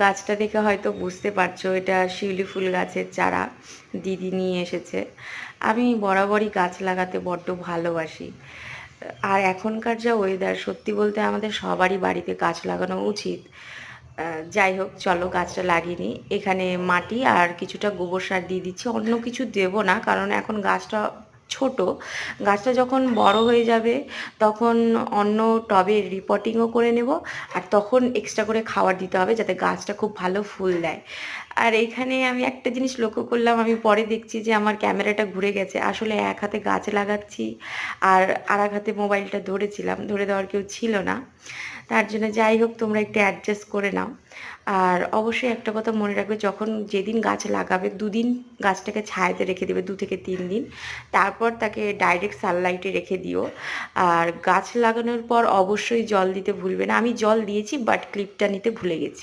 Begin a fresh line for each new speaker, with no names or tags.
গাছটা দেখে হয়তো বুঝতে পারছো এটা শিউলি ফুল গাছের চারা দিদি নিয়ে এসেছে। আমি বরাবরই গাছ লাগাতে বড্ড ভালোবাসি। আর এখনকার যা ওয়েদার, সত্যি বলতে আমাদের সবারই বাড়িতে গাছ লাগানো উচিত। যাই হোক, চলো গাছটা লাগিয়ে নিই। এখানে মাটি আর কিছুটা গোবর সার দিয়ে দিচ্ছি, অন্য কিছু দেবো না, কারণ এখন গাছটা ছোট। গাছটা যখন বড় হয়ে যাবে তখন অন্য টবে রিপোর্টিংও করে নেব, আর তখন এক্সট্রা করে খাবার দিতে হবে যাতে গাছটা খুব ভালো ফুল দেয়। আর এইখানে আমি একটা জিনিস লক্ষ্য করলাম, আমি পরে দেখছি যে আমার ক্যামেরাটা ঘুরে গেছে। আসলে এক হাতে গাছ লাগাচ্ছি আর আরেক হাতে মোবাইলটা ধরেছিলাম, ধরে দেওয়ার কেউ ছিল না। তার জন্য যাই হোক, তোমরা একটু অ্যাডজাস্ট করে নাও। আর অবশ্যই একটা কথা মনে রাখবে, যখন যেদিন গাছ লাগাবে দুদিন গাছটাকে ছায়াতে রেখে দেবে, 2 থেকে 3 দিন। তারপর তাকে ডাইরেক্ট সানলাইটে রেখে দিও। আর গাছ লাগানোর পর অবশ্যই জল দিতে ভুলবে না। আমি জল দিয়েছি, বাট ক্লিপটা নিতে ভুলে গেছি।